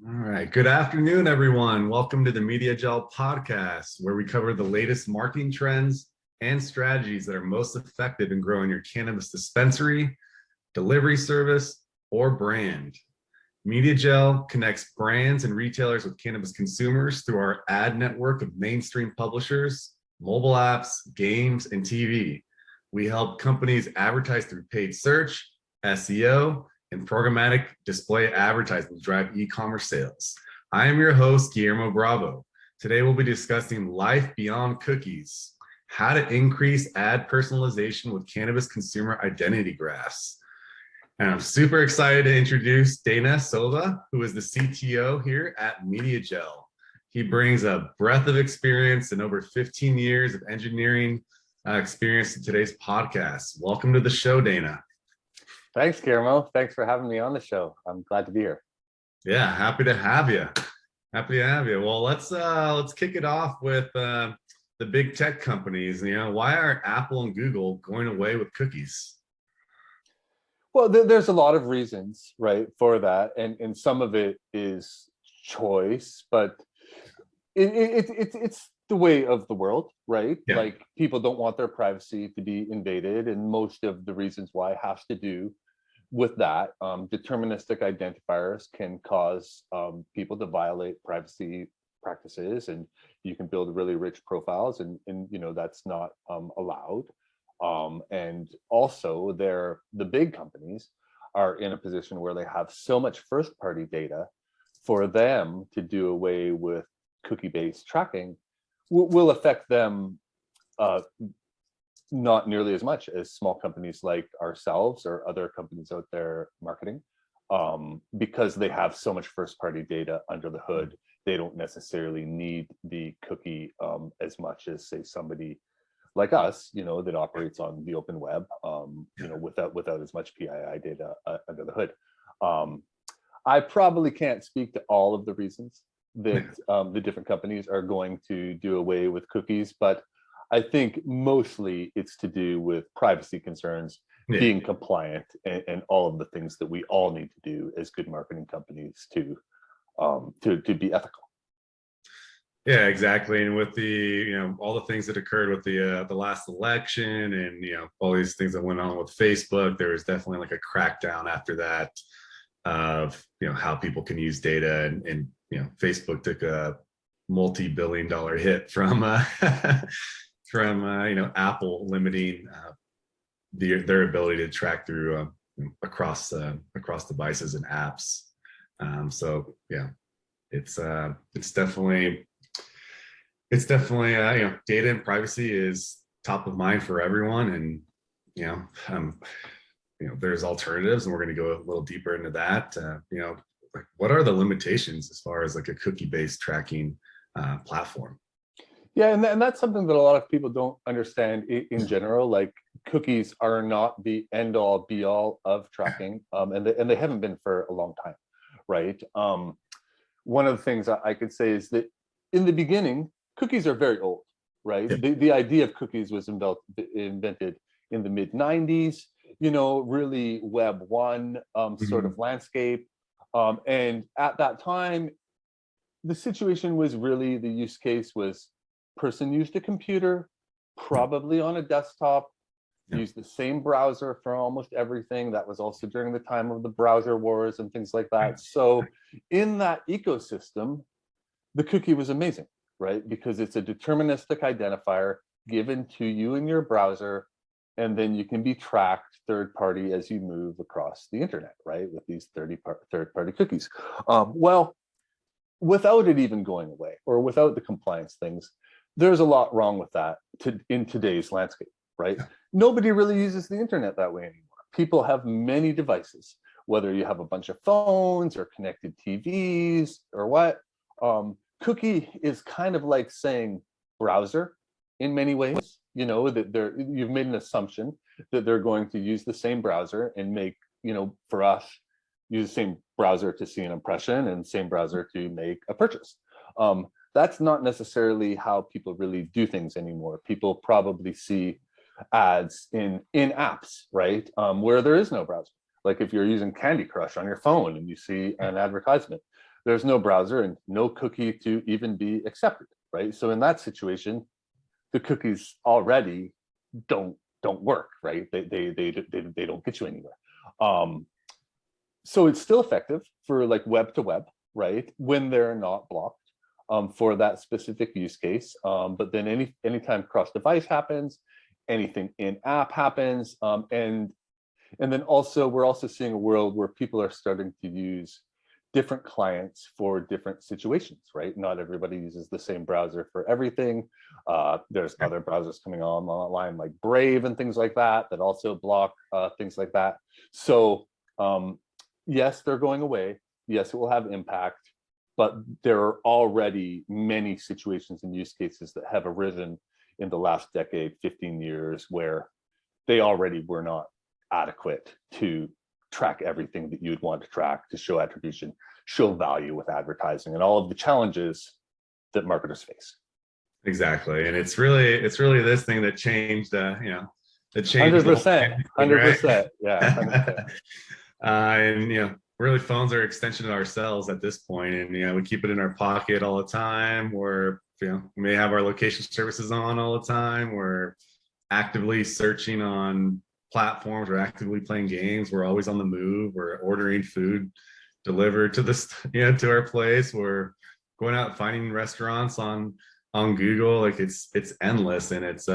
All right. Good afternoon, everyone. Welcome to the MediaJel podcast, where we cover the latest marketing trends and strategies that are most effective in growing your cannabis dispensary, delivery service, or brand. MediaJel connects brands and retailers with cannabis consumers through our ad network of mainstream publishers, mobile apps, games, and TV. We help companies advertise through paid search, SEO, and programmatic display advertising to drive e-commerce sales. I am your host, Guillermo Bravo. Today we'll be discussing life beyond cookies, how to increase ad personalization with cannabis consumer identity graphs. And I'm super excited to introduce Dana Szova, who is the CTO here at MediaJel. He brings a breadth of experience and over 15 years of engineering experience to today's podcast. Welcome to the show, Dana. Thanks, Guillermo. Thanks for having me on the show. I'm glad to be here. Yeah, happy to have you. Happy to have you. Well, let's kick it off with the big tech companies. Why are Apple and Google going away with cookies? Well, there's a lot of reasons, right, for that, and some of it is choice, but it's the way of the world, right? Yeah. Like, people don't want their privacy to be invaded, and most of the reasons why has to do with that. Deterministic identifiers can cause people to violate privacy practices, and you can build really rich profiles, and that's not allowed. And also, the big companies are in a position where they have so much first-party data. For them to do away with cookie-based tracking will affect them not nearly as much as small companies like ourselves or other companies out there marketing, because they have so much first-party data under the hood. They don't necessarily need the cookie as much as, say, somebody like us, that operates on the open web, without as much PII data under the hood. I probably can't speak to all of the reasons that the different companies are going to do away with cookies, but I think mostly it's to do with privacy concerns, being compliant, and all of the things that we all need to do as good marketing companies to be ethical. Yeah, exactly. And with the all the things that occurred with the last election, and all these things that went on with Facebook, there was definitely like a crackdown after that of how people can use data, and Facebook took a multi-billion-dollar hit from Apple limiting their ability to track through across devices and apps. So yeah, it's definitely data and privacy is top of mind for everyone, and there's alternatives, and we're going to go a little deeper into that. What are the limitations as far as like a cookie-based tracking platform? Yeah, and that's something that a lot of people don't understand in general. Like, cookies are not the end-all, be-all of tracking, and they haven't been for a long time, right? One of the things I could say is that in the beginning, cookies are very old, right? The idea of cookies was invented in the mid-90s, really Web 1 sort of landscape. And at that time, the situation was really, the use case was person used a computer, probably on a desktop, used the same browser for almost everything. That was also during the time of the browser wars and things like that. So in that ecosystem, the cookie was amazing, right? Because it's a deterministic identifier given to you in your browser, and then you can be tracked third party as you move across the internet, right? With these third party cookies. Well, without it even going away, or without the compliance things, there's a lot wrong with that in today's landscape, right? Nobody really uses the internet that way anymore. People have many devices, whether you have a bunch of phones or connected TVs or what. Cookie is kind of like saying browser in many ways. That you've made an assumption that they're going to use the same browser and make, for us, use the same browser to see an impression and same browser to make a purchase. That's not necessarily how people really do things anymore. People probably see ads in apps, right? Where there is no browser. Like if you're using Candy Crush on your phone and you see an advertisement, there's no browser and no cookie to even be accepted, right? So in that situation, the cookies already don't work, right? They don't get you anywhere. So it's still effective for like web to web, right? When they're not blocked for that specific use case. But then anytime cross device happens, anything in app happens, and then also we're also seeing a world where people are starting to use different clients for different situations, right? Not everybody uses the same browser for everything. There's other browsers coming online like Brave and things like that that also block things like that. So yes, they're going away. Yes, it will have impact, but there are already many situations and use cases that have arisen in the last decade, 15 years, where they already were not adequate to track everything that you'd want to track, to show attribution, show value with advertising, and all of the challenges that marketers face. Exactly, and it's really this thing that changed, that changed 100%, 100%, yeah, 100%. And really, phones are an extension of ourselves at this point, and we keep it in our pocket all the time. We're we may have our location services on all the time. We're actively searching on platforms. We're actively playing games. We're always on the move. We're ordering food delivered to to our place. We're going out and finding restaurants on Google. Like it's endless, and it's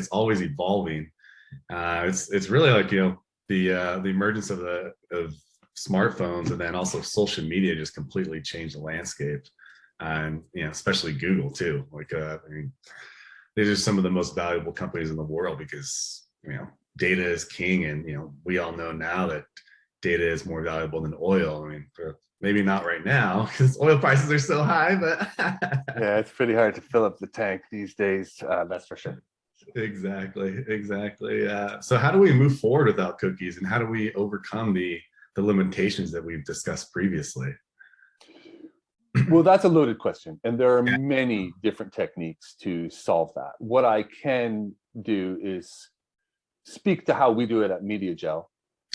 always evolving. It's really like the emergence of smartphones, and then also social media just completely changed the landscape, and especially Google too. Like I mean, these are some of the most valuable companies in the world because data is king, and we all know now that data is more valuable than oil. I mean, maybe not right now because oil prices are so high, but yeah, it's pretty hard to fill up the tank these days. That's for sure. Exactly. So how do we move forward without cookies, and how do we overcome the limitations that we've discussed previously? Well, that's a loaded question, and there are many different techniques to solve that. What I can do is speak to how we do it at MediaJel,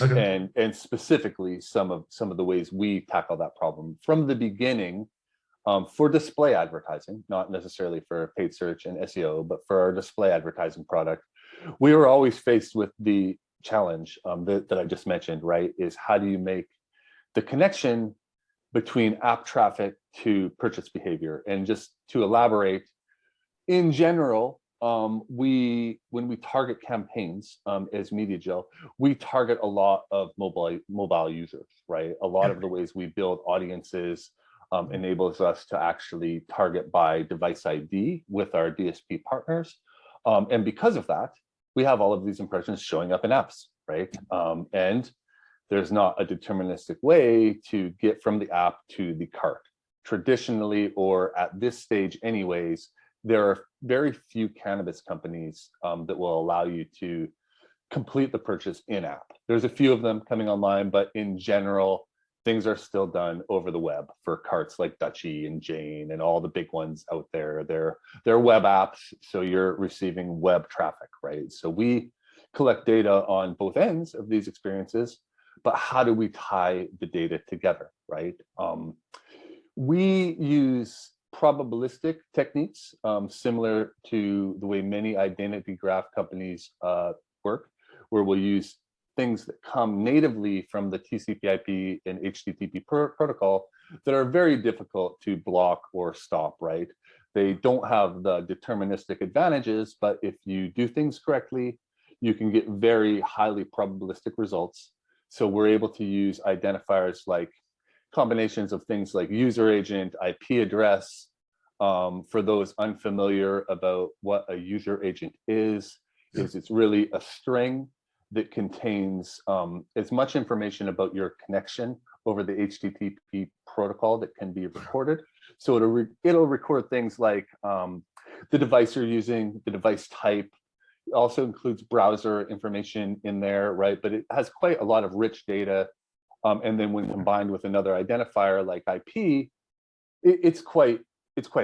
okay, and specifically some of the ways we tackle that problem from the beginning, for display advertising, not necessarily for paid search and SEO, but for our display advertising product. We were always faced with the challenge that I just mentioned, right? Is how do you make the connection between app traffic to purchase behavior? And just to elaborate, in general, when we target campaigns as MediaJel, we target a lot of mobile users, right? A lot of the ways we build audiences enables us to actually target by device ID with our DSP partners. And because of that, we have all of these impressions showing up in apps, right? And there's not a deterministic way to get from the app to the cart. Traditionally, or at this stage anyways, there are very few cannabis companies that will allow you to complete the purchase in app. There's a few of them coming online, but in general, things are still done over the web for carts like Dutchie and Jane and all the big ones out there. They're web apps, so you're receiving web traffic, right? So we collect data on both ends of these experiences, but how do we tie the data together, right? We use probabilistic techniques similar to the way many identity graph companies work, where we'll use things that come natively from the TCP/IP and HTTP protocol that are very difficult to block or stop, right? They don't have the deterministic advantages, but if you do things correctly, you can get very highly probabilistic results. So we're able to use identifiers like combinations of things like user agent, IP address. For those unfamiliar about what a user agent is it's really a string that contains as much information about your connection over the HTTP protocol that can be recorded. So it'll record things like the device you're using, the device type. It also includes browser information in there, right? But it has quite a lot of rich data. And then when combined with another identifier like IP, it's quite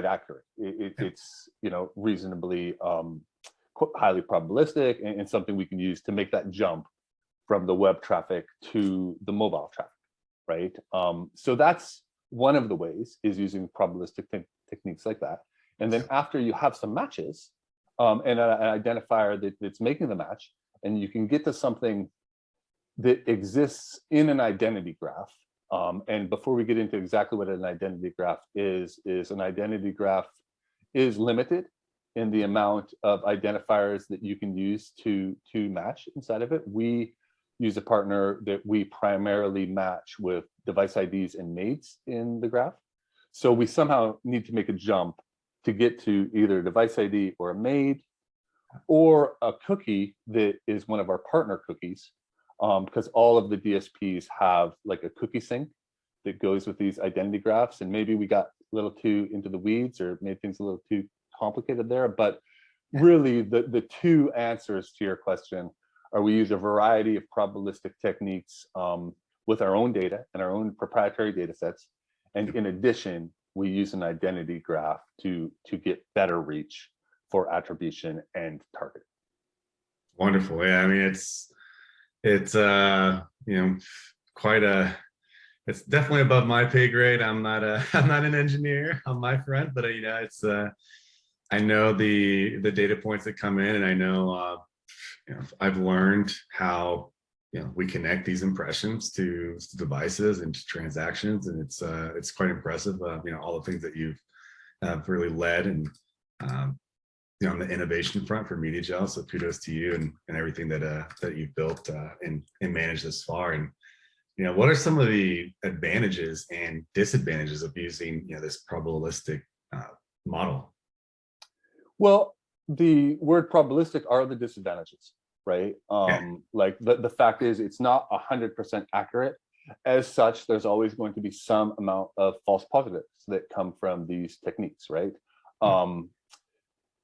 accurate. It's reasonably highly probabilistic and something we can use to make that jump from the web traffic to the mobile traffic, right? So that's one of the ways is using probabilistic techniques like that. And then after you have some matches and an identifier that's making the match, and you can get to something that exists in an identity graph. And before we get into exactly what an identity graph is an identity graph is limited in the amount of identifiers that you can use to match inside of it. We use a partner that we primarily match with device IDs and MAIDs in the graph. So we somehow need to make a jump to get to either a device ID or a MAID or a cookie that is one of our partner cookies, because all of the DSPs have like a cookie sync that goes with these identity graphs. And maybe we got a little too into the weeds or made things a little too complicated there, but really the two answers to your question are we use a variety of probabilistic techniques with our own data and our own proprietary data sets. And in addition, we use an identity graph to get better reach for attribution and targeting. Wonderful. Yeah, I mean, it's you know, quite a, it's definitely above my pay grade. I'm not an engineer on my front, but you know, it's I know the data points that come in, and I know you know, I've learned how, you know, we connect these impressions to devices and to transactions, and it's quite impressive. You know, all the things that you've really led, and you know, on the innovation front for MediaJel. So kudos to you and everything that you've built and managed this far. And you know, what are some of the advantages and disadvantages of using, you know, this probabilistic model? Well, the word probabilistic are the disadvantages, right? Like the fact is it's not 100% accurate. As such, there's always going to be some amount of false positives that come from these techniques, right?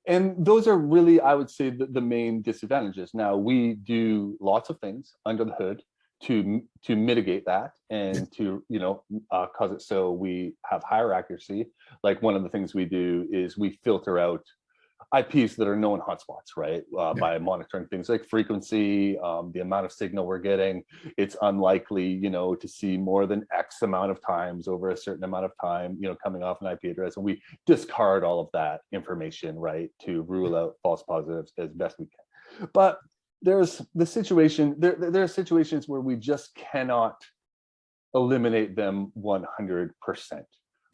And those are really, I would say, the main disadvantages. Now, we do lots of things under the hood to mitigate that and to, you know, cause it so we have higher accuracy. Like one of the things we do is we filter out IPs that are known hotspots, right? By monitoring things like frequency, the amount of signal we're getting. It's unlikely, you know, to see more than X amount of times over a certain amount of time, you know, coming off an IP address. And we discard all of that information, right, to rule out false positives as best we can. But there's the situation, there are situations where we just cannot eliminate them 100%,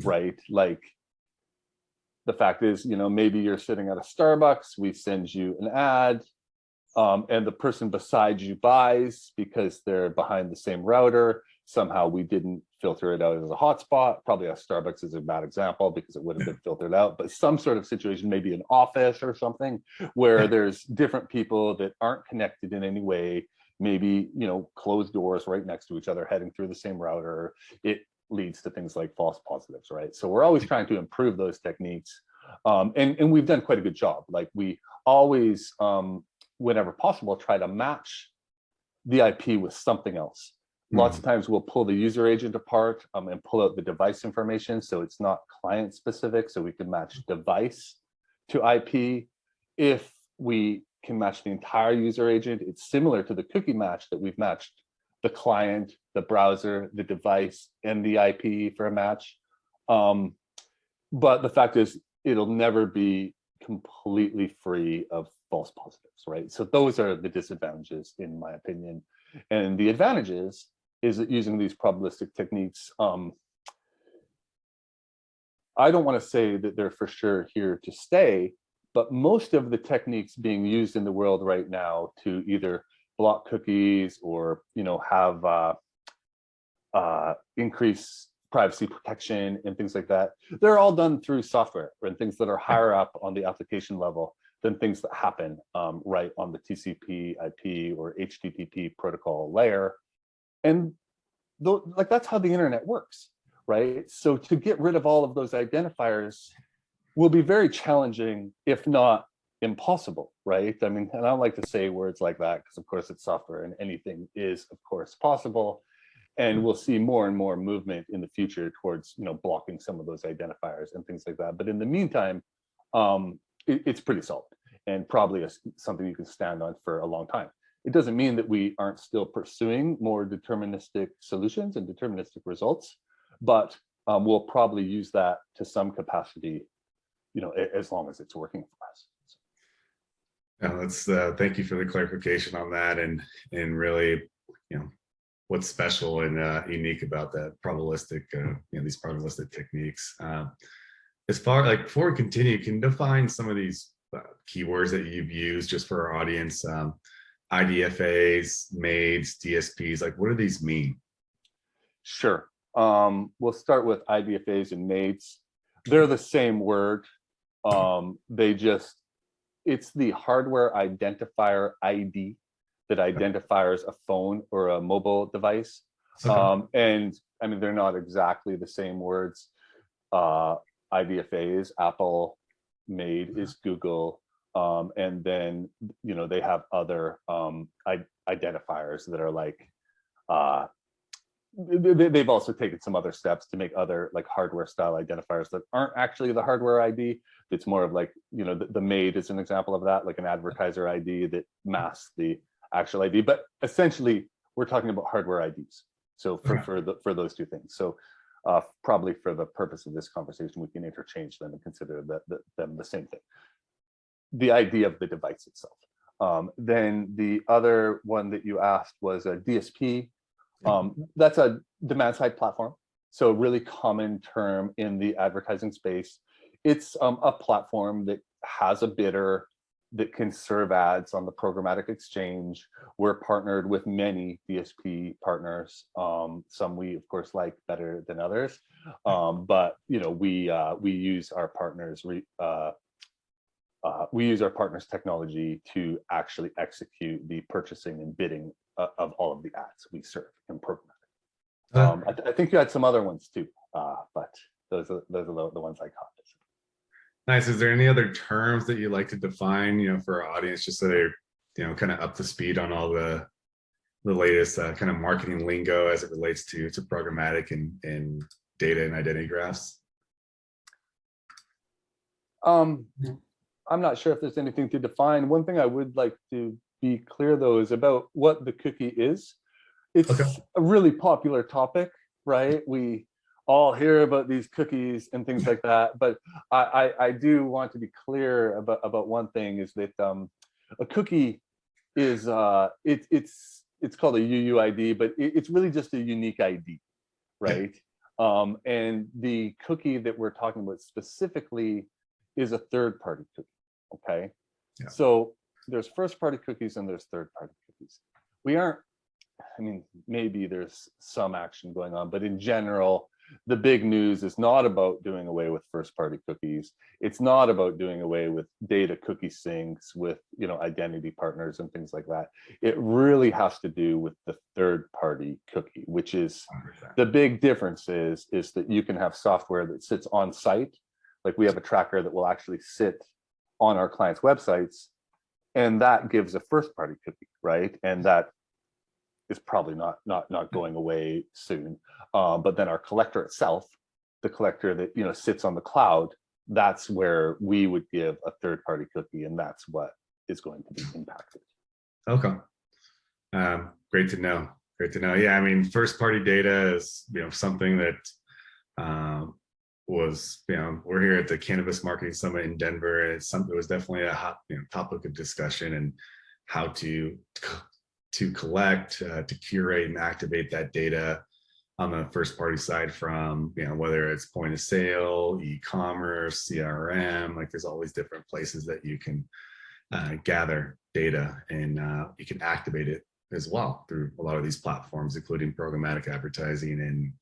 right? Like, the fact is, you know, maybe you're sitting at a Starbucks, we send you an ad, and the person beside you buys because they're behind the same router. Somehow we didn't filter it out as a hotspot. Probably a Starbucks is a bad example because it would have been filtered out, but some sort of situation, maybe an office or something where there's different people that aren't connected in any way, maybe, you know, closed doors right next to each other, heading through the same router. It leads to things like false positives, right? So we're always trying to improve those techniques. And we've done quite a good job. Like we always, whenever possible, try to match the IP with something else. Lots of times we'll pull the user agent apart and pull out the device information. So it's not client specific. So we can match device to IP. If we can match the entire user agent, it's similar to the cookie match that we've matched the client, the browser, the device, and the IP for a match. But the fact is, it'll never be completely free of false positives, right? So those are the disadvantages, in my opinion. And the advantages is that using these probabilistic techniques, I don't want to say that they're for sure here to stay, but most of the techniques being used in the world right now to either block cookies or, you know, have increase privacy protection and things like that, they're all done through software and things that are higher up on the application level than things that happen right on the TCP, IP, or HTTP protocol layer. And like that's how the internet works, right? So to get rid of all of those identifiers will be very challenging, if not impossible, right? I mean, and I don't like to say words like that because of course it's software and anything is of course possible. And we'll see more and more movement in the future towards, you know, blocking some of those identifiers and things like that. But in the meantime, it's pretty solid and probably something you can stand on for a long time. It doesn't mean that we aren't still pursuing more deterministic solutions and deterministic results, but we'll probably use that to some capacity, as long as it's working for us. Let's thank you for the clarification on that, and really, what's special and unique about that probabilistic, these probabilistic techniques. As far before we continue, can you define some of these keywords that you've used just for our audience? IDFAs, MAIDs, DSPs, what do these mean? Sure. We'll start with IDFAs and MAIDs. They're the same word. It's the hardware identifier ID that identifies a phone or a mobile device. Okay. And I mean, they're not exactly the same words. IDFA is Apple, MAID is Google, and then they have other identifiers that are they've also taken some other steps to make other hardware style identifiers that aren't actually the hardware ID. It's more of the MAID is an example of that, like an advertiser ID that masks the actual ID. But essentially, we're talking about hardware IDs. So for those two things. So probably for the purpose of this conversation, we can interchange them and consider them the same thing. The ID of the device itself. Then the other one that you asked was a DSP. That's a demand side platform. So a really common term in the advertising space. It's a platform that has a bidder that can serve ads on the programmatic exchange. We're partnered with many DSP partners. Some we of course like better than others, but we use our partners. We use our partners' technology to actually execute the purchasing and bidding of all of the ads we serve in programmatic. I think you had some other ones too, but those are the ones I caught. Nice. Is there any other terms that you like to define, for our audience, just so they're, kind of up to speed on all the latest kind of marketing lingo as it relates to programmatic and data and identity graphs? I'm not sure if there's anything to define. One thing I would like to be clear, though, is about what the cookie is. It's a really popular topic, right? We all hear about these cookies and things like that, but I do want to be clear about one thing, is that a cookie is it's called a UUID, but it's really just a unique ID, right? And the cookie that we're talking about specifically is a third-party cookie. Okay, so there's first-party cookies and there's third-party cookies. I mean, maybe there's some action going on, but in general, the big news is not about doing away with first-party cookies. It's not about doing away with data cookie syncs with identity partners and things like that. It really has to do with the third-party cookie, which is 100%. The big difference is that you can have software that sits on site. Like we have a tracker that will actually sit on our clients' websites, and that gives a first-party cookie, right? And that is probably not going away soon. But then our collector itself, the collector that sits on the cloud, that's where we would give a third-party cookie, and that's what is going to be impacted. Okay. Great to know. Great to know. Yeah, I mean, first-party data is something that was we're here at the Cannabis Marketing Summit in Denver. It was definitely a hot topic of discussion, and how to collect, to curate and activate that data on the first party side from, whether it's point of sale, e-commerce, CRM, there's all these different places that you can gather data, and you can activate it as well through a lot of these platforms, including programmatic advertising and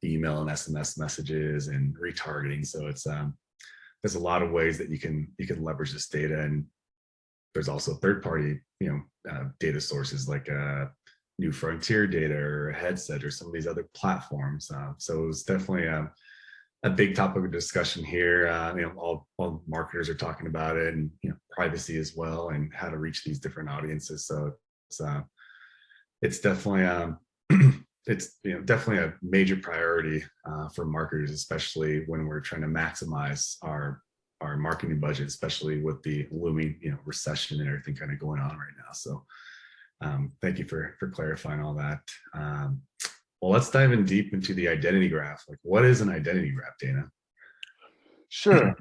email and SMS messages and retargeting. So it's there's a lot of ways that you can leverage this data, and there's also third-party data sources like New Frontier Data or Headset or some of these other platforms. So it was definitely a big topic of discussion here. All marketers are talking about it, and privacy as well, and how to reach these different audiences. So it's definitely definitely a major priority for marketers, especially when we're trying to maximize our marketing budget, especially with the looming recession and everything kind of going on right now. So thank you for clarifying all that. Well, let's dive in deep into the identity graph. Like, what is an identity graph, Dana? Sure.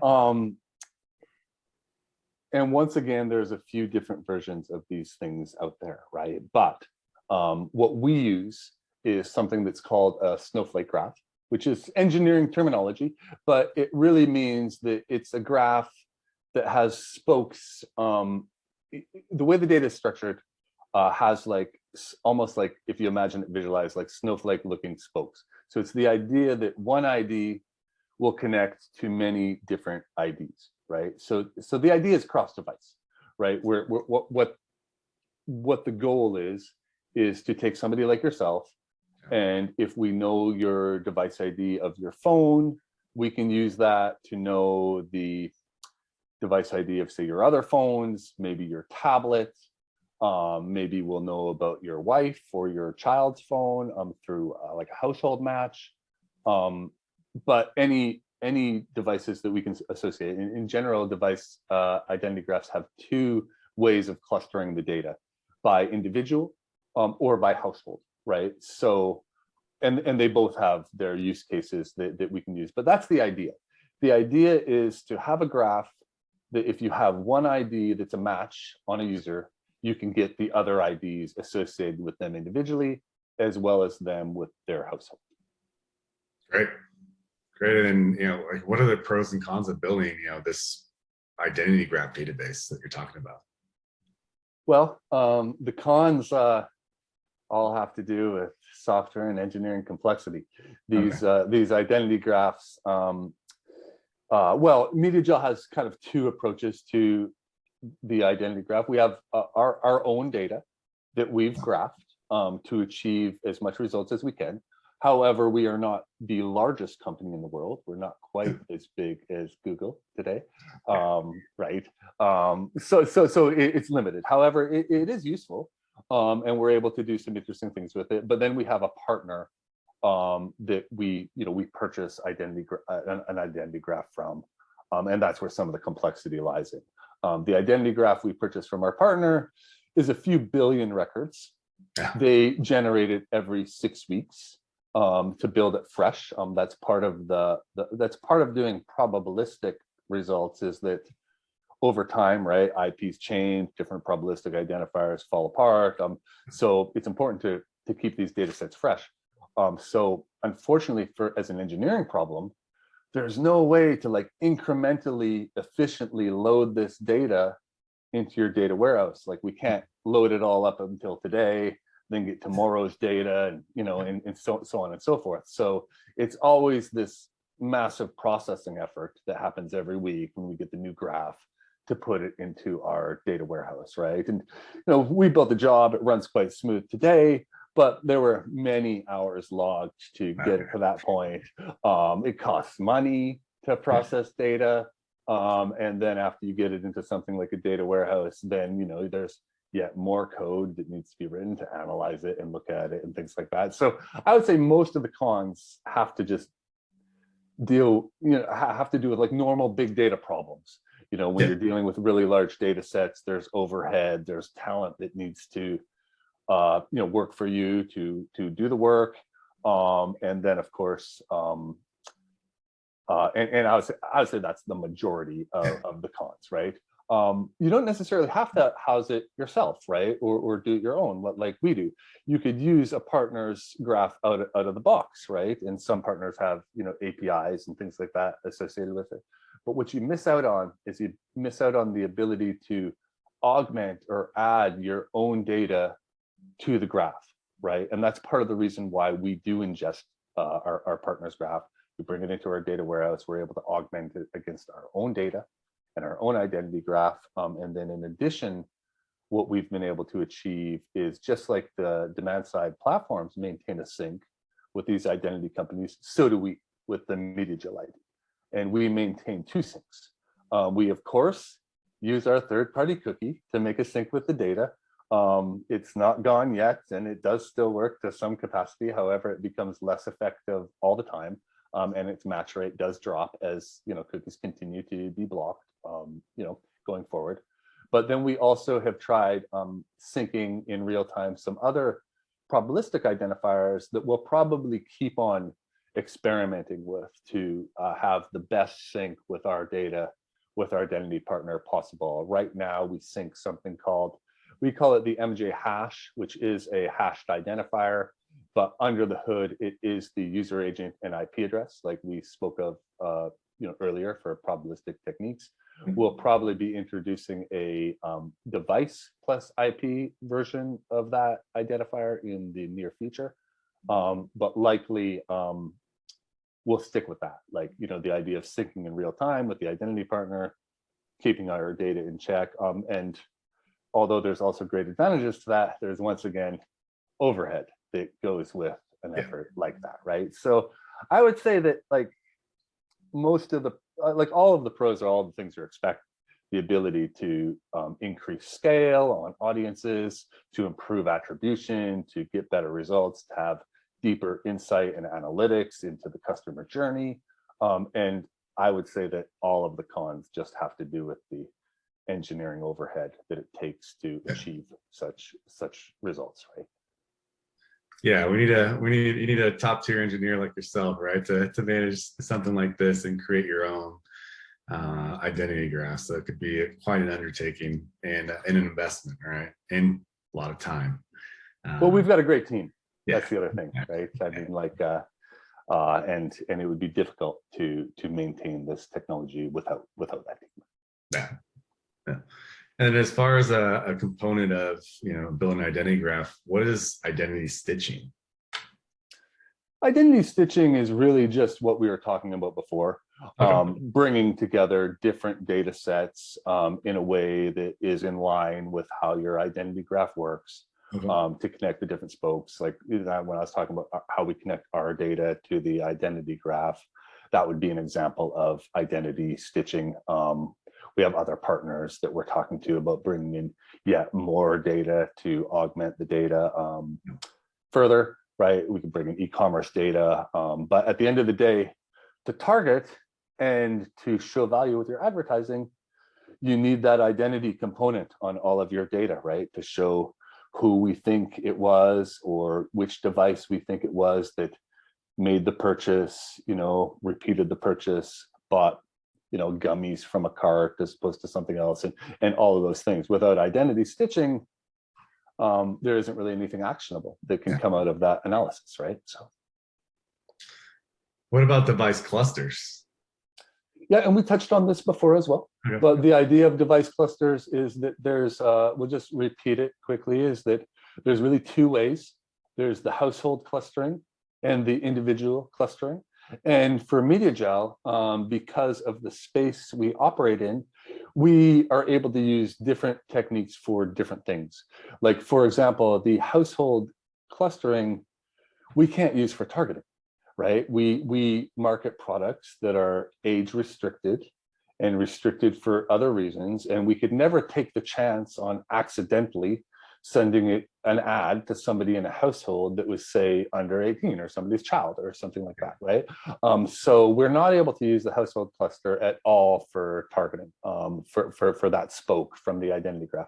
And once again, there's a few different versions of these things out there, right? But what we use is something that's called a snowflake graph, which is engineering terminology, but it really means that it's a graph that has spokes. The way the data is structured has like almost like, if you imagine it visualized, like snowflake looking spokes. So it's the idea that one ID will connect to many different IDs, right? So the idea is cross device, right? What the goal is to take somebody like yourself, and if we know your device ID of your phone, we can use that to know the device ID of, say, your other phones, maybe your tablet. Maybe we'll know about your wife or your child's phone through like a household match. But any devices that we can associate. In general, device identity graphs have two ways of clustering the data: by individual or by household, right? So, and they both have their use cases that we can use, but that's the idea. The idea is to have a graph that if you have one ID that's a match on a user, you can get the other IDs associated with them individually, as well as them with their household. Great. Great. And, like, what are the pros and cons of building, this identity graph database that you're talking about? Well, the cons all have to do with software and engineering complexity. These identity graphs, well, MediaJel has kind of two approaches to the identity graph. We have our own data that we've graphed to achieve as much results as we can. However, we are not the largest company in the world. We're not quite as big as Google today, right? So it's limited. However, it is useful, and we're able to do some interesting things with it. But then we have a partner that we purchase an identity graph from, and that's where some of the complexity lies in. The identity graph we purchased from our partner is a few billion records. They generate it every 6 weeks. To build it fresh. That's part of that's part of doing probabilistic results, is that over time, right, IPs change, different probabilistic identifiers fall apart. So it's important to keep these data sets fresh. So unfortunately, as an engineering problem, there's no way to like incrementally, efficiently load this data into your data warehouse. Like, we can't load it all up until today, then get tomorrow's data, and and so on and so forth. So it's always this massive processing effort that happens every week when we get the new graph to put it into our data warehouse, right? And we built the job, it runs quite smooth today, but there were many hours logged to get it to that point. It costs money to process data. And then after you get it into something like a data warehouse, then there's yet more code that needs to be written to analyze it and look at it and things like that. So I would say most of the cons have to just have to do with like normal big data problems. When you're dealing with really large data sets, there's overhead, there's talent that needs to work for you to do the work. And then of course, and I would say that's the majority of the cons, right? You don't necessarily have to house it yourself, right? Or do it your own, like we do. You could use a partner's graph out of the box, right? And some partners have, APIs and things like that associated with it. But what you miss out on is you miss out on the ability to augment or add your own data to the graph, right? And that's part of the reason why we do ingest our partner's graph. We bring it into our data warehouse. We're able to augment it against our own data and our own identity graph. And then in addition, what we've been able to achieve is, just like the demand side platforms maintain a sync with these identity companies, so do we with the MediaJel ID. And we maintain two syncs. We, of course, use our third-party cookie to make a sync with the data. It's not gone yet, and it does still work to some capacity. However, it becomes less effective all the time. And its match rate does drop as cookies continue to be blocked, going forward. But then we also have tried syncing in real time some other probabilistic identifiers that we'll probably keep on experimenting with to have the best sync with our data, with our identity partner possible. Right now, we sync something called, we call it the MJ hash, which is a hashed identifier, but under the hood, it is the user agent and IP address, like we spoke of earlier for probabilistic techniques. We'll probably be introducing a device plus IP version of that identifier in the near future, but likely we'll stick with that. Like, the idea of syncing in real time with the identity partner, keeping our data in check. And although there's also great advantages to that, there's once again overhead that goes with an effort like that, right? So I would say that like most of the, like all of the pros are all the things you expect: the ability to increase scale on audiences, to improve attribution, to get better results, to have deeper insight and analytics into the customer journey. And I would say that all of the cons just have to do with the engineering overhead that it takes to achieve such results, right? Yeah, you need a top tier engineer like yourself, right, to manage something like this and create your own identity graph. So it could be quite an undertaking and an investment, right, and a lot of time. Well, we've got a great team. Yeah. That's the other thing, right? I mean, like, and it would be difficult to maintain this technology without that team. Yeah. And as far as a component of building an identity graph, what is identity stitching? Identity stitching is really just what we were talking about before, bringing together different data sets in a way that is in line with how your identity graph works, to connect the different spokes. Like when I was talking about how we connect our data to the identity graph, that would be an example of identity stitching. We have other partners that we're talking to about bringing in yet more data to augment the data further, right? We can bring in e-commerce data, but at the end of the day, to target and to show value with your advertising, you need that identity component on all of your data, right? To show who we think it was or which device we think it was that made the purchase, repeated the purchase, bought gummies from a cart as opposed to something else, and all of those things. Without identity stitching, there isn't really anything actionable that can come out of that analysis, right? So what about device clusters? Yeah, and we touched on this before as well. But the idea of device clusters is that there's, we'll just repeat it quickly, is that there's really two ways. There's the household clustering and the individual clustering. And for MediaJel, because of the space we operate in, we are able to use different techniques for different things. Like, for example, the household clustering, we can't use for targeting, right? We market products that are age restricted and restricted for other reasons. And we could never take the chance on accidentally sending an ad to somebody in a household that was, say, under 18 or somebody's child or something like that, right? So we're not able to use the household cluster at all for targeting, for that spoke from the identity graph.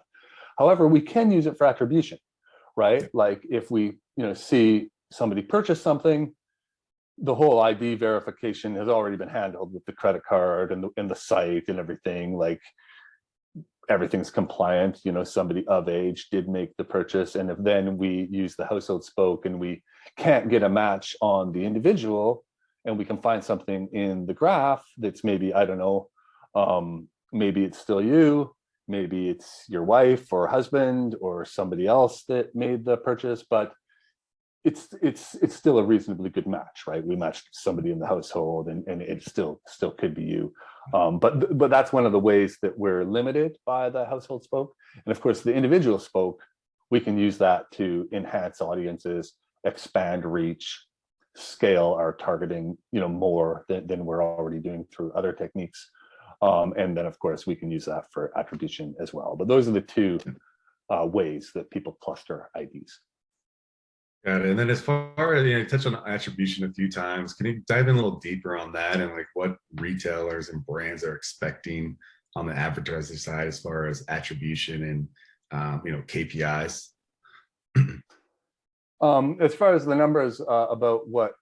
However, we can use it for attribution, right? Like if we see somebody purchase something, the whole ID verification has already been handled with the credit card and the site and everything. Like, everything's compliant, somebody of age did make the purchase. And if then we use the household spoke and we can't get a match on the individual, and we can find something in the graph that's maybe, I don't know, maybe it's still you, maybe it's your wife or husband or somebody else that made the purchase, but it's still a reasonably good match, right? We matched somebody in the household, and it still could be you. But that's one of the ways that we're limited by the household spoke. And of course, the individual spoke, we can use that to enhance audiences, expand reach, scale our targeting, more than we're already doing through other techniques. And then of course, we can use that for attribution as well. But those are the two ways that people cluster IDs. Got it. And then as far as, you touched on attribution a few times, can you dive in a little deeper on that and like what retailers and brands are expecting on the advertising side as far as attribution and KPIs? As far as the numbers about what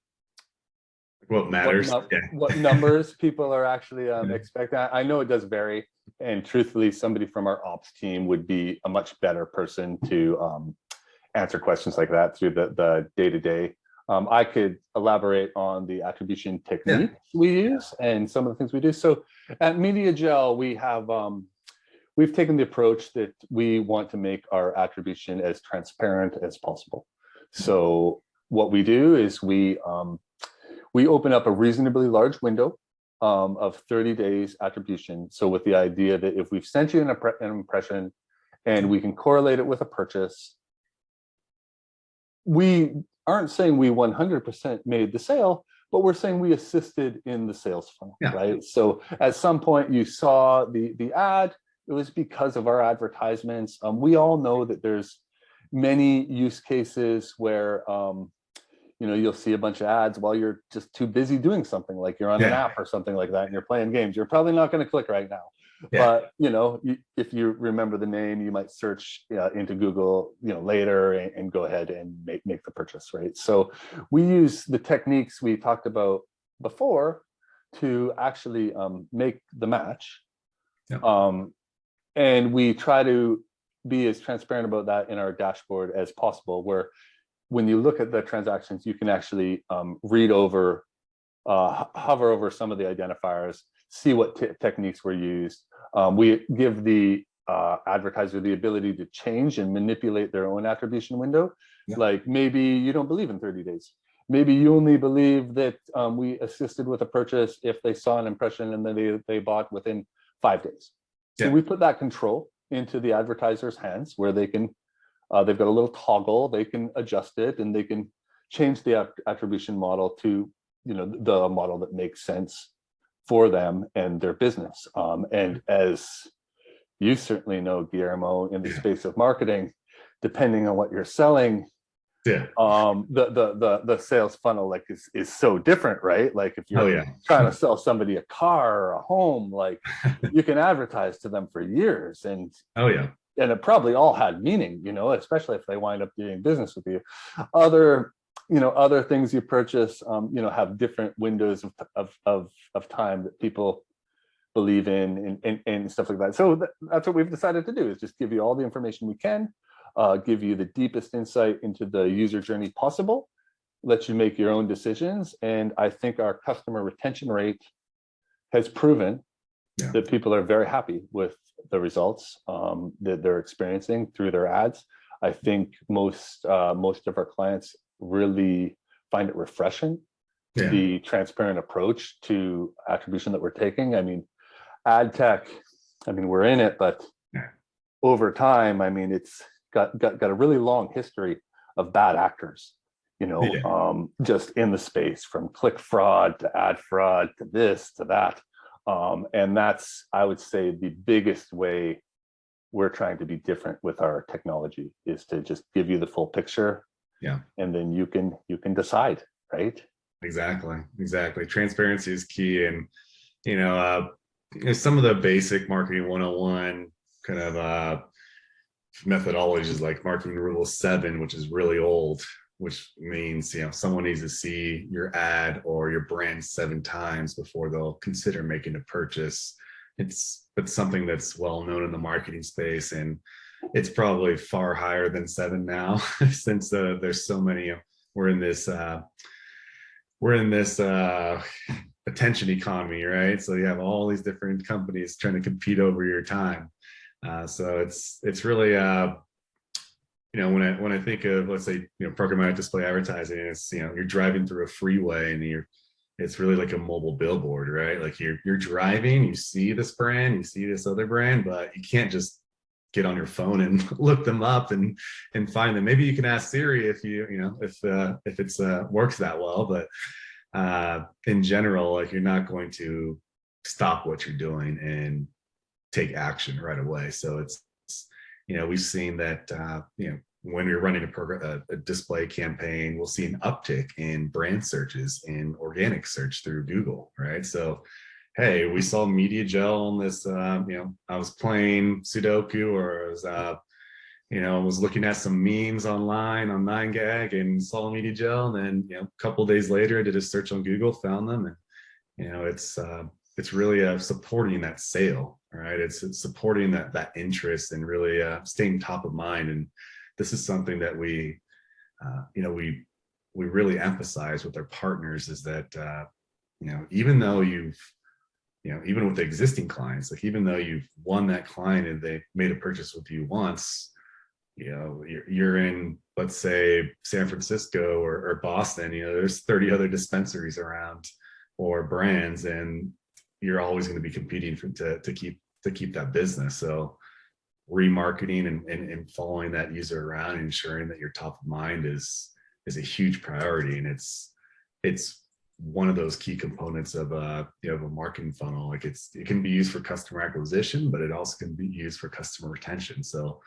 matters. what numbers people are actually expecting, I know it does vary. And truthfully, somebody from our ops team would be a much better person to answer questions like that through the day-to-day. I could elaborate on the attribution techniques we use and some of the things we do. So at MediaJel, we've taken the approach that we want to make our attribution as transparent as possible. So what we do is we open up a reasonably large window of 30 days attribution. So with the idea that if we've sent you an impression and we can correlate it with a purchase, we aren't saying we 100% made the sale, but we're saying we assisted in the sales funnel, right? So at some point you saw the ad, it was because of our advertisements. We all know that there's many use cases where you'll see a bunch of ads while you're just too busy doing something, like you're on an app or something like that and you're playing games. You're probably not going to click right now. But if you remember the name, you might search into Google later and go ahead and make the purchase, right? So we use the techniques we talked about before to actually make the match. And we try to be as transparent about that in our dashboard as possible, where when you look at the transactions, you can actually read over, hover over some of the identifiers, see what techniques were used. We give the advertiser the ability to change and manipulate their own attribution window. Like maybe you don't believe in 30 days. Maybe you only believe that we assisted with a purchase if they saw an impression and then they bought within 5 days. So we put that control into the advertiser's hands, where they can, they've got a little toggle, they can adjust it and they can change the attribution model to the model that makes sense for them and their business. And as you certainly know, Guillermo, in the space of marketing, depending on what you're selling, the sales funnel is so different, right? Like if you're trying to sell somebody a car or a home, like you can advertise to them for years, and and it probably all had meaning, especially if they wind up doing business with you. Other things you purchase, have different windows of time that people believe in and stuff like that. So that's what we've decided to do, is just give you all the information we can, give you the deepest insight into the user journey possible, let you make your own decisions. And I think our customer retention rate has proven that people are very happy with the results that they're experiencing through their ads. I think most of our clients really find it refreshing, the transparent approach to attribution that we're taking. I mean, ad tech, we're in it, but over time, it's got a really long history of bad actors, just in the space, from click fraud to ad fraud to this to that. And that's, I would say, the biggest way we're trying to be different with our technology, is to just give you the full picture. And then you can decide, right? Exactly. Transparency is key. And, some of the basic marketing 101 kind of methodologies, like marketing rule 7, which is really old, which means, someone needs to see your ad or your brand 7 times before they'll consider making a purchase. It's something that's well known in the marketing space, and it's probably far higher than 7 now, since there's so many. We're in this attention economy, right? So you have all these different companies trying to compete over your time. So it's really when I think of, let's say, programmatic display advertising, it's you're driving through a freeway and it's really like a mobile billboard, right? Like you're driving, you see this brand, you see this other brand, but you can't just get on your phone and look them up and find them. Maybe you can ask Siri if if it's works that well, but in general, like, you're not going to stop what you're doing and take action right away. So it's we've seen that when you're running a display campaign, we'll see an uptick in brand searches in organic search through Google, right? So hey, we saw MediaJel on this, I was playing Sudoku, or I was was looking at some memes online on 9gag and saw MediaJel, and then a couple of days later I did a search on Google, found them, and it's really supporting that sale, right? It's supporting that interest and really staying top of mind. And this is something that we really emphasize with our partners, is that even though even with the existing clients, like even though you've won that client and they made a purchase with you once, you're in, let's say, San Francisco or Boston, there's 30 other dispensaries around or brands, and you're always going to be competing to keep that business. So remarketing and following that user around and ensuring that you're top of mind is a huge priority. And it's one of those key components of a marketing funnel. Like it can be used for customer acquisition, but it also can be used for customer retention. So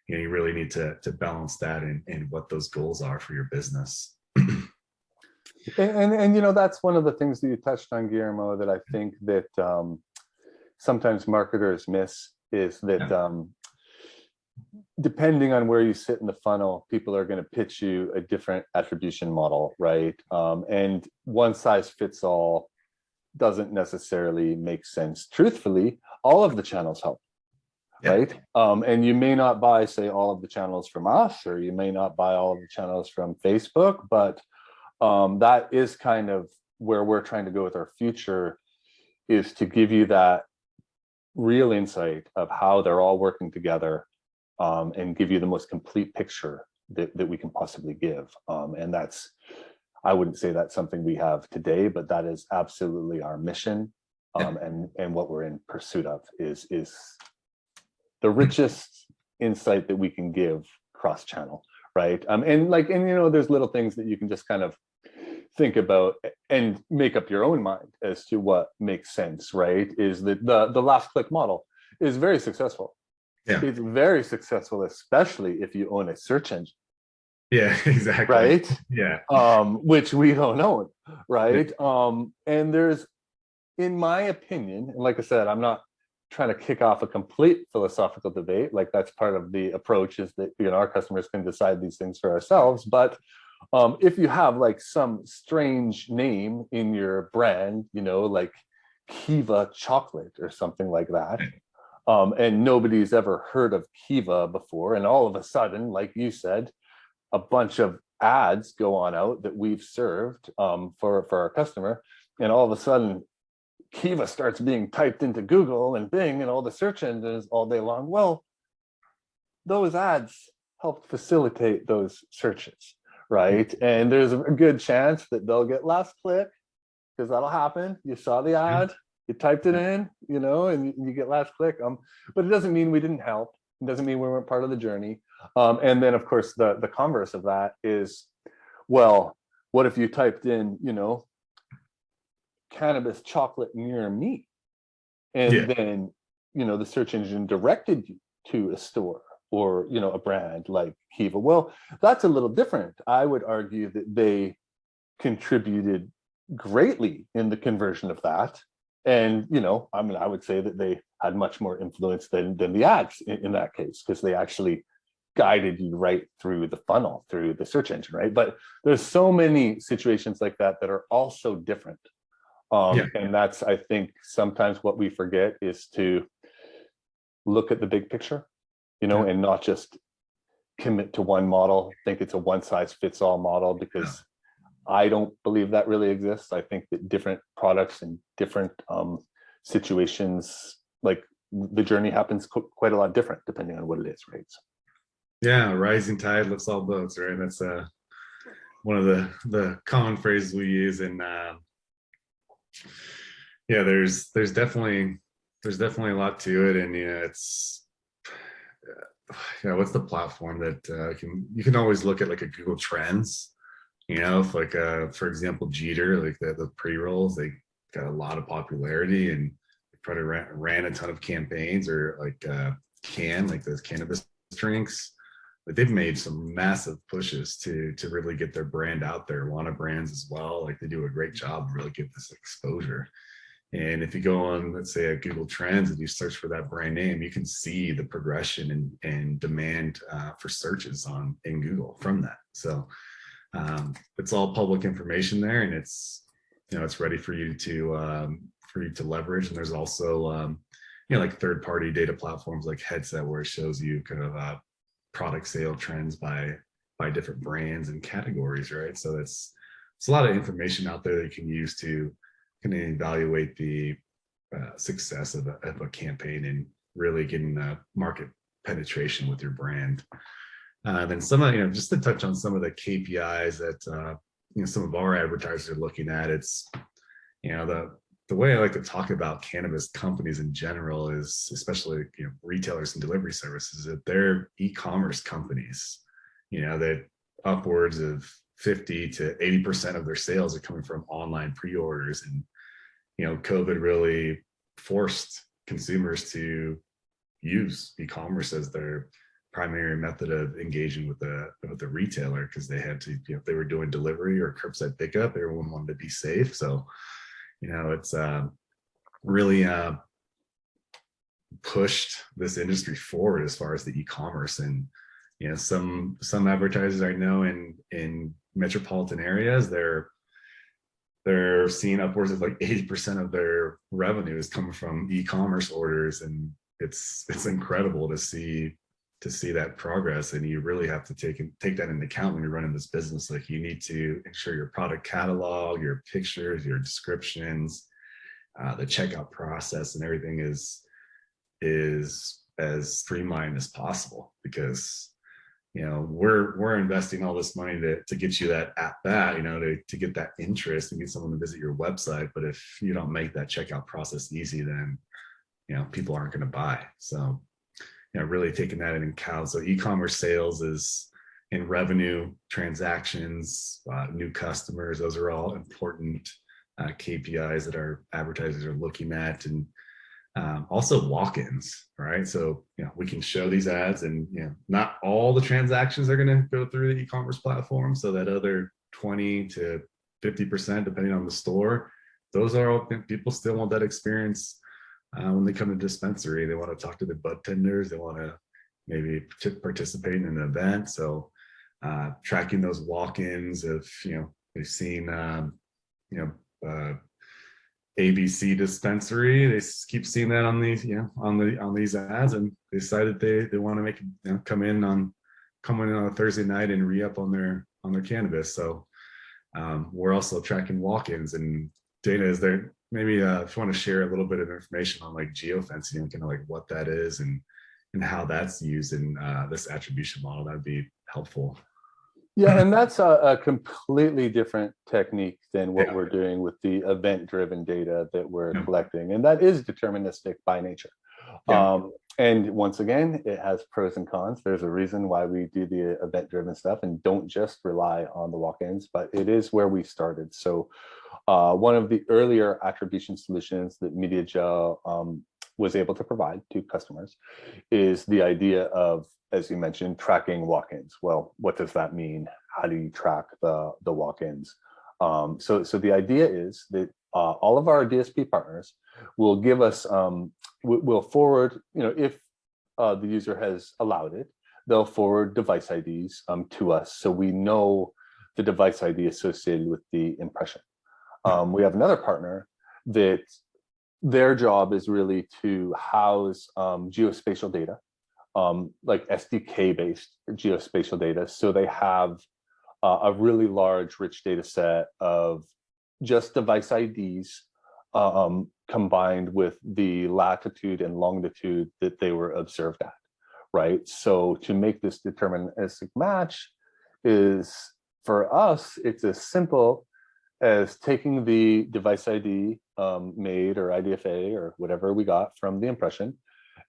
you really need to balance that and what those goals are for your business. And that's one of the things that you touched on, Guillermo, that I think that sometimes marketers miss, is that depending on where you sit in the funnel, people are going to pitch you a different attribution model, right? And one size fits all doesn't necessarily make sense. Truthfully, all of the channels help. Right. And you may not buy, say, all of the channels from us, or you may not buy all of the channels from Facebook, but that is kind of where we're trying to go with our future, is to give you that real insight of how they're all working together, and give you the most complete picture that we can possibly give. And I wouldn't say that's something we have today, but that is absolutely our mission. And what we're in pursuit of is the richest insight that we can give cross-channel, right? And there's little things that you can just kind of think about and make up your own mind as to what makes sense, right? Is that the last click model is very successful. Yeah. It's very successful, especially if you own a search engine. Yeah, exactly. Right? Yeah. Which we don't own, right? And there's, in my opinion, and like I said, I'm not trying to kick off a complete philosophical debate. Like, that's part of the approach, is that our customers can decide these things for ourselves. But if you have like some strange name in your brand, like Kiva chocolate or something like that, and nobody's ever heard of Kiva before, and all of a sudden, like you said, a bunch of ads go on out that we've served for our customer, and all of a sudden Kiva starts being typed into Google and Bing and all the search engines all day long. Well, those ads helped facilitate those searches, right? And there's a good chance that they'll get last click, because that'll happen. You saw the ad, you typed it in, and you get last click. But it doesn't mean we didn't help. It doesn't mean we weren't part of the journey. And then, of course, the converse of that is, well, what if you typed in, cannabis chocolate near me, and then the search engine directed you to a store or a brand like Kiva? Well, that's a little different. I would argue that they contributed greatly in the conversion of that, and I would say that they had much more influence than the ads in that case, because they actually guided you right through the funnel, through the search engine, right? But there's so many situations like that are also different. And that's, I think, sometimes what we forget, is to look at the big picture, and not just commit to one model, think it's a one size fits all model, because I don't believe that really exists. I think that different products and different situations, like the journey happens quite a lot different depending on what it is, right? So. Yeah, rising tide lifts all boats, right? That's one of the common phrases we use. And there's definitely a lot to it. And it's what's the platform that you can always look at, like a Google Trends, if like for example Jeter, like the pre-rolls, they got a lot of popularity, and they probably ran a ton of campaigns, or like like those cannabis drinks. But they've made some massive pushes to really get their brand out there. Wana brands as well, like they do a great job to really get this exposure. And if you go on, let's say, a Google Trends and you search for that brand name, you can see the progression and demand for searches in Google from that. So it's all public information there, and it's it's ready for you to leverage. And there's also like third-party data platforms like Headset, where it shows you kind of product sale trends by different brands and categories, right? So it's a lot of information out there that you can use to kind of evaluate the success of a campaign and really getting market penetration with your brand. Then some of, just to touch on some of the KPIs that some of our advertisers are looking at, it's the way I like to talk about cannabis companies in general is, especially retailers and delivery services, that they're e-commerce companies. That upwards of 50 to 80% of their sales are coming from online pre-orders, and COVID really forced consumers to use e-commerce as their primary method of engaging with the retailer, because they had to, if they were doing delivery or curbside pickup, everyone wanted to be safe. So it's really pushed this industry forward as far as the e-commerce. And some advertisers I know in metropolitan areas, they're seeing upwards of like 80% of their revenue is coming from e-commerce orders, and it's incredible to see that progress. And you really have to take that into account when you're running this business. Like, you need to ensure your product catalog, your pictures, your descriptions, the checkout process, and everything is as streamlined as possible, because we're investing all this money to get you that at bat, to get that interest and get someone to visit your website. But if you don't make that checkout process easy, then people aren't going to buy. So really taking that into account. So e-commerce sales is in revenue, transactions, new customers, those are all important KPIs that our advertisers are looking at. And also walk-ins, right? So we can show these ads, and not all the transactions are going to go through the e-commerce platform. So that other 20 to 50%, depending on the store, those are all people still want that experience. When they come to dispensary, they want to talk to the bud tenders, they want to maybe participate in an event. So tracking those walk-ins, of they've seen ABC dispensary, they keep seeing that on these on these ads, and they decided they want to make come in on a Thursday night and re-up on their cannabis. So we're also tracking walk-ins. And Dana, is there maybe if you want to share a little bit of information on like geofencing and kind of like what that is and how that's used in this attribution model, that'd be helpful. Yeah, and that's a completely different technique than what we're doing with the event-driven data that we're collecting, and that is deterministic by nature. And once again, it has pros and cons. There's a reason why we do the event-driven stuff and don't just rely on the walk-ins, but it is where we started. So one of the earlier attribution solutions that MediaJel was able to provide to customers is the idea of, as you mentioned, tracking walk-ins. Well, what does that mean? How do you track the walk-ins? So the idea is that all of our DSP partners will give us, will forward, if the user has allowed it, they'll forward device IDs to us, so we know the device ID associated with the impression. We have another partner that their job is really to house geospatial data, like SDK-based geospatial data. So they have a really large, rich data set of just device IDs combined with the latitude and longitude that they were observed at, right? So to make this deterministic match is, for us, it's as simple as taking the device ID made, or IDFA, or whatever we got from the impression,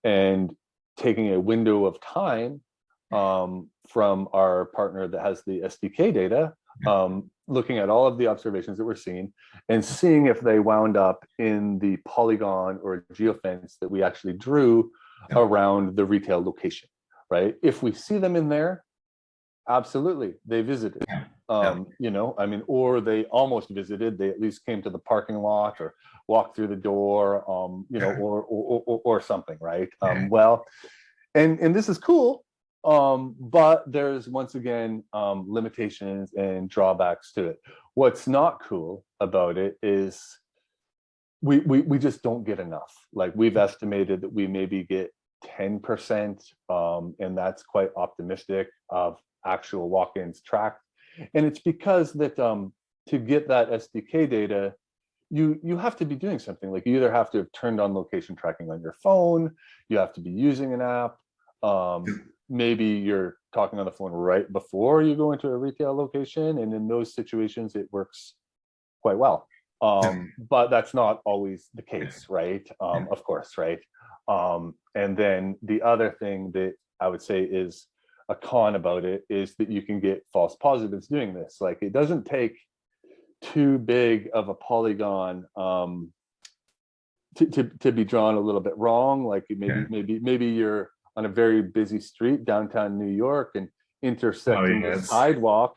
and taking a window of time from our partner that has the SDK data, looking at all of the observations that we're seeing and seeing if they wound up in the polygon or geofence that we actually drew around the retail location, right? If we see them in there, absolutely, they visited. You know, I mean, or they almost visited, they at least came to the parking lot or walked through the door, you know, or something, right? Well, and this is cool, but there's once again limitations and drawbacks to it. What's not cool about it is we just don't get enough. Like, we've estimated that we maybe get 10%, and that's quite optimistic, of actual walk-ins tracked. And it's because that to get that SDK data, you have to be doing something. Like, you either have to have turned on location tracking on your phone, you have to be using an app, maybe you're talking on the phone right before you go into a retail location, and in those situations it works quite well. But that's not always the case, right? Of course, right? And then the other thing that I would say is a con about it is that you can get false positives doing this. Like, it doesn't take too big of a polygon to be drawn a little bit wrong. Like, maybe you're on a very busy street downtown New York, and intersecting the sidewalk,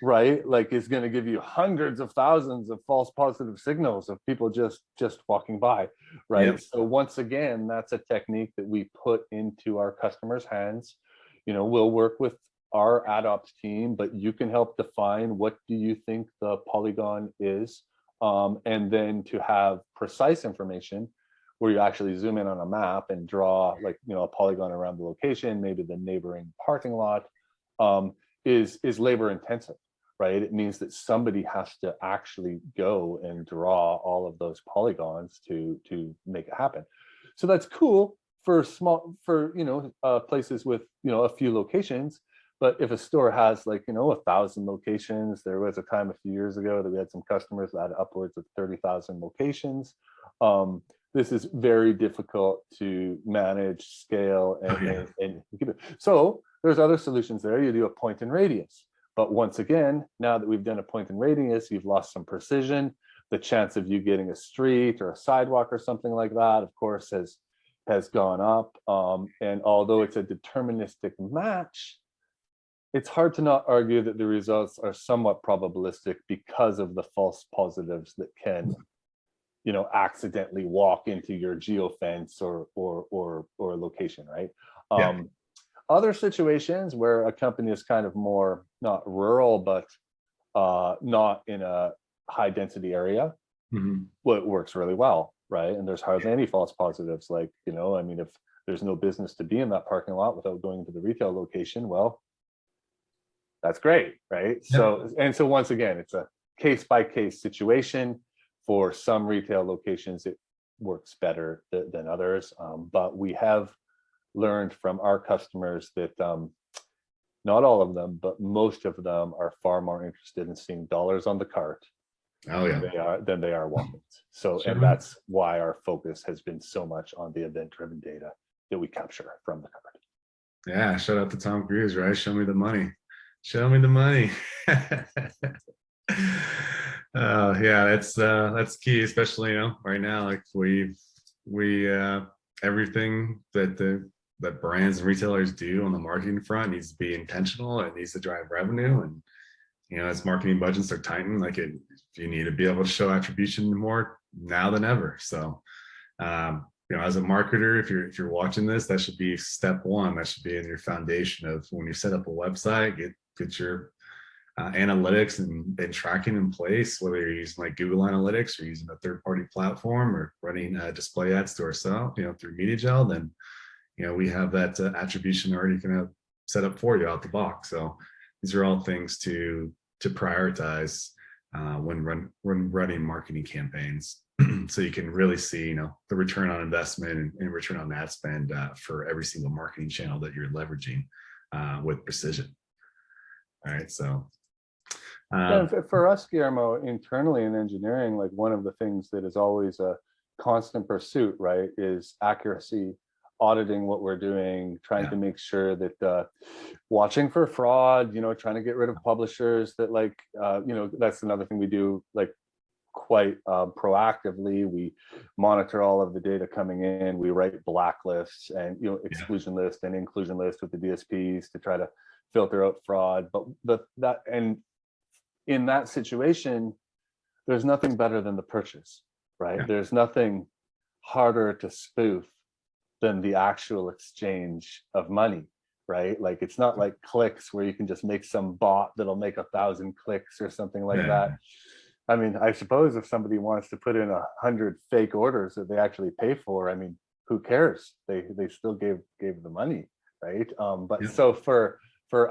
right, like, is going to give you hundreds of thousands of false positive signals of people just walking by, right? So once again, that's a technique that we put into our customers' hands. You know, we'll work with our AdOps team, but you can help define what do you think the polygon is, and then to have precise information where you actually zoom in on a map and draw, like, you know, a polygon around the location, maybe the neighboring parking lot, is labor intensive, right? It means that somebody has to actually go and draw all of those polygons to make it happen. So that's cool for you know, places with, you know, a few locations. But if a store has, like, you know, 1,000 locations, there was a time a few years ago that we had some customers that had upwards of 30,000 locations. This is very difficult to manage, scale, and keep it. So there's other solutions there. You do a point and radius. But once again, now that we've done a point and radius, you've lost some precision. The chance of you getting a street or a sidewalk or something like that, of course, has gone up. And although it's a deterministic match, it's hard to not argue that the results are somewhat probabilistic because of the false positives that can, you know, accidentally walk into your geofence or location, right? Other situations where a company is kind of more, not rural, but not in a high density area, well, it works really well, right? And there's hardly any false positives. Like, you know, I mean, if there's no business to be in that parking lot without going to the retail location, well, that's great, right? So once again, it's a case by case situation. For some retail locations, it works better than others. But we have learned from our customers that not all of them, but most of them are far more interested in seeing dollars on the cart than they are walk-ins. So, and that's why our focus has been so much on the event-driven data that we capture from the cart. Yeah, shout out to Tom Cruise, right? Show me the money. Show me the money. Yeah, that's key, especially, you know, right now. Like, we everything that brands and retailers do on the marketing front needs to be intentional. It needs to drive revenue, and, you know, as marketing budgets are tightened, like, you need to be able to show attribution more now than ever. So, you know, as a marketer, if you're watching this, that should be step one. That should be in your foundation of when you set up a website, get your analytics and tracking in place, whether you're using like Google Analytics or using a third-party platform or running display ads to ourselves, you know, through MediaJel, then, you know, we have that attribution already kind of set up for you out the box. So these are all things to prioritize when running marketing campaigns, so you can really see, you know, the return on investment and return on ad spend for every single marketing channel that you're leveraging with precision. All right, so for us, Guillermo, internally in engineering, like, one of the things that is always a constant pursuit, right, is accuracy, auditing what we're doing, trying to make sure that watching for fraud, you know, trying to get rid of publishers that, like, you know, that's another thing we do, like, quite proactively. We monitor all of the data coming in. We write blacklists and, you know, exclusion list and inclusion list with the DSPs to try to filter out fraud. But in that situation, there's nothing better than the purchase, right? Yeah. There's nothing harder to spoof than the actual exchange of money, right? Like it's not like clicks where you can just make some bot that'll make 1,000 clicks or something like that. I mean, I suppose if somebody wants to put in 100 fake orders that they actually pay for, I mean, who cares? They still gave the money, right? But so for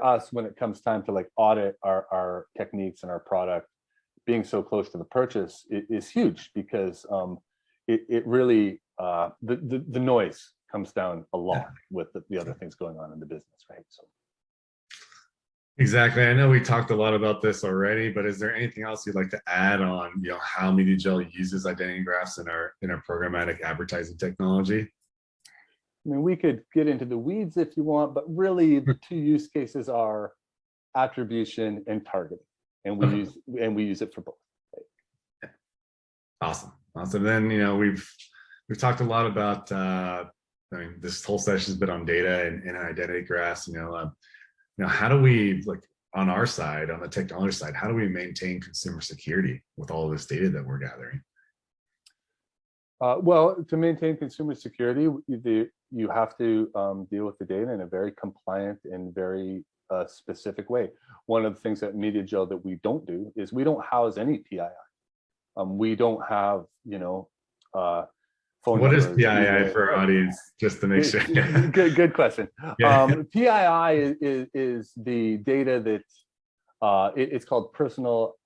us, when it comes time to like audit our techniques and our product, being so close to the purchase is huge, because it really the noise comes down a lot with the other things going on in the business, right? So Exactly. I know we talked a lot about this already, but is there anything else you'd like to add on, how MediaJel uses identity graphs in our programmatic advertising technology? I mean, we could get into the weeds if you want, but really the two use cases are attribution and targeting, and we use it for both. Right? Awesome. Then we've talked a lot about I mean, this whole session's been on data and identity graphs. How do we, like, on our side, on the technology side, how do we maintain consumer security with all of this data that we're gathering? Well, to maintain consumer security, you have to deal with the data in a very compliant and very specific way. One of the things at MediaJel that we don't do is we don't house any PII. We don't have, phone what numbers. Is PII for our audience, just to make sure? Good question. PII is the data that it's called personal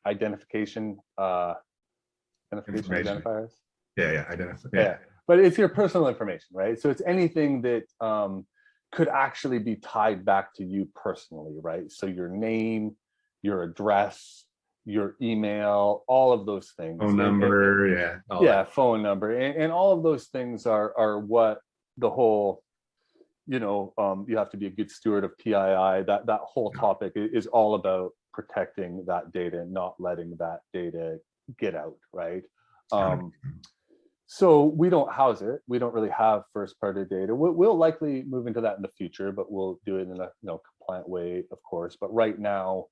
identification identifiers. Yeah. But it's your personal information, right? So it's anything that could actually be tied back to you personally, right? So your name, your address, your email, all of those things. Phone number, phone number, and all of those things are what the whole, you have to be a good steward of PII. That whole topic is all about protecting that data and not letting that data get out, right? So we don't house it. We don't really have first-party data. We'll likely move into that in the future, but we'll do it in a compliant way, of course. But right now,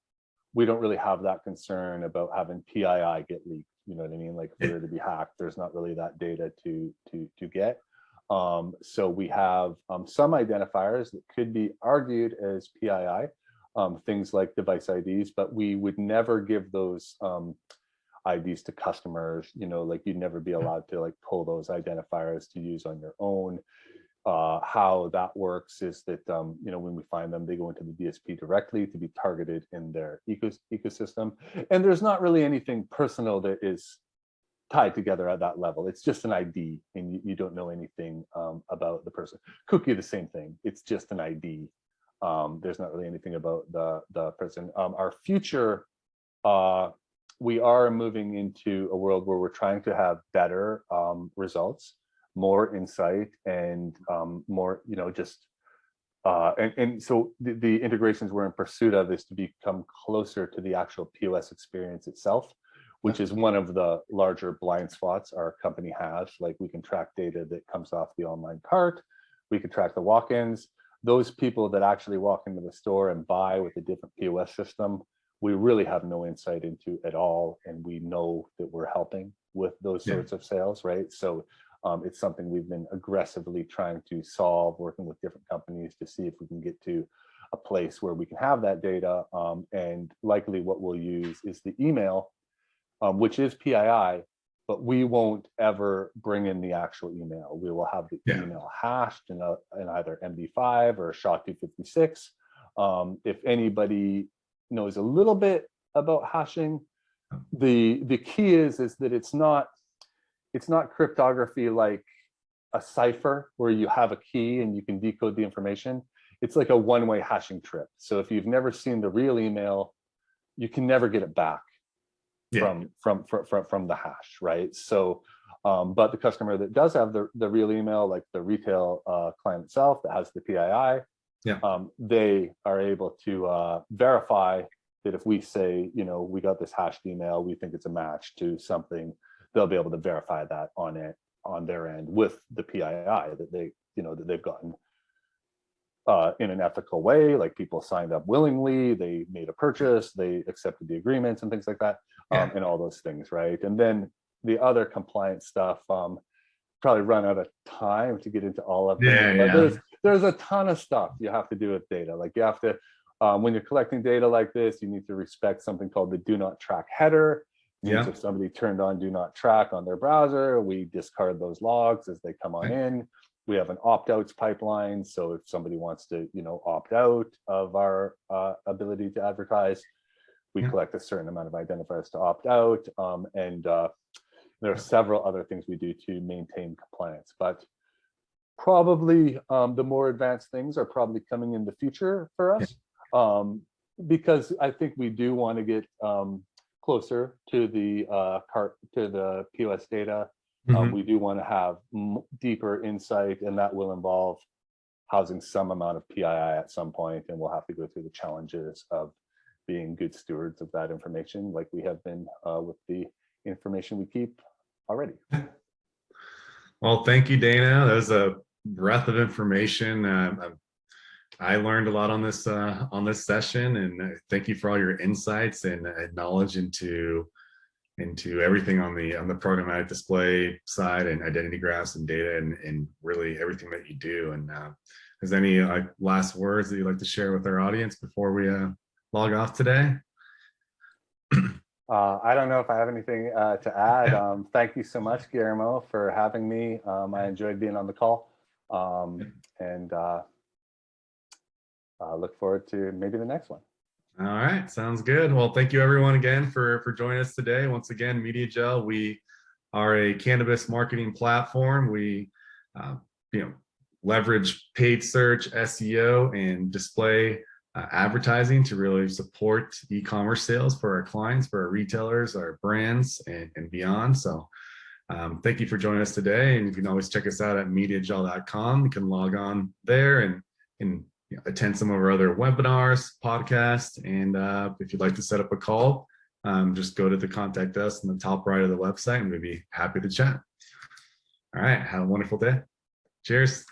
we don't really have that concern about having PII get leaked. You know what I mean? Like if we were to be hacked, there's not really that data to get. So we have some identifiers that could be argued as PII, things like device IDs, but we would never give those IDs to customers. Like you'd never be allowed to like pull those identifiers to use on your own. How that works is that when we find them, they go into the DSP directly to be targeted in their ecosystem, and there's not really anything personal that is tied together at that level. It's just an ID, and you don't know anything about the person. Cookie, the same thing. It's just an ID. There's not really anything about the person. Our future, we are moving into a world where we're trying to have better results, more insight, and more, and so the integrations we're in pursuit of is to become closer to the actual POS experience itself, which is one of the larger blind spots our company has. Like we can track data that comes off the online cart. We can track the walk-ins. Those people that actually walk into the store and buy with a different POS system, we really have no insight into at all. And we know that we're helping with those sorts of sales, right? So it's something we've been aggressively trying to solve, working with different companies to see if we can get to a place where we can have that data. And likely what we'll use is the email, which is PII, but we won't ever bring in the actual email. We will have the email hashed in either MD5 or SHA-256. If anybody knows a little bit about hashing, the key is that it's not cryptography like a cipher where you have a key and you can decode the information. It's like a one-way hashing trip. So if you've never seen the real email, you can never get it back from the hash, right? So, but the customer that does have the real email, like the retail client itself that has the PII, they are able to verify that if we say, we got this hashed email, we think it's a match to something, they'll be able to verify that on their end with the PII that they've gotten in an ethical way, like people signed up willingly, they made a purchase, they accepted the agreements and things like that, and all those things, right? And then the other compliance stuff, probably run out of time to get into all of them, but there's a ton of stuff you have to do with data. Like you have to, when you're collecting data like this, you need to respect something called the do not track header. Means if somebody turned on do not track on their browser, we discard those logs as they come on in. We have an opt-outs pipeline, so if somebody wants to, opt out of our ability to advertise, we collect a certain amount of identifiers to opt out, and there are several other things we do to maintain compliance. But probably the more advanced things are probably coming in the future for us, because I think we do want to get closer to the POS data. We do want to have deeper insight, and that will involve housing some amount of PII at some point, and we'll have to go through the challenges of being good stewards of that information, like we have been with the information we keep already. Well, thank you, Dana. That was a breadth of information. I learned a lot on this session, and thank you for all your insights and knowledge into everything on the programmatic display side and identity graphs and data and really everything that you do. And is there any last words that you'd like to share with our audience before we log off today? I don't know if I have anything to add. Thank you so much, Guillermo, for having me. I enjoyed being on the call, and look forward to maybe the next one. All right, sounds good. Well, thank you everyone again for joining us today. Once again, MediaJel, we are a cannabis marketing platform. We leverage paid search, SEO, and display advertising to really support e-commerce sales for our clients, for our retailers, our brands, and beyond. So thank you for joining us today. And you can always check us out at MediaJel.com. You can log on there and attend some of our other webinars, podcasts, and if you'd like to set up a call, just go to the contact us in the top right of the website, and we'd be happy to chat. All right, have a wonderful day. Cheers.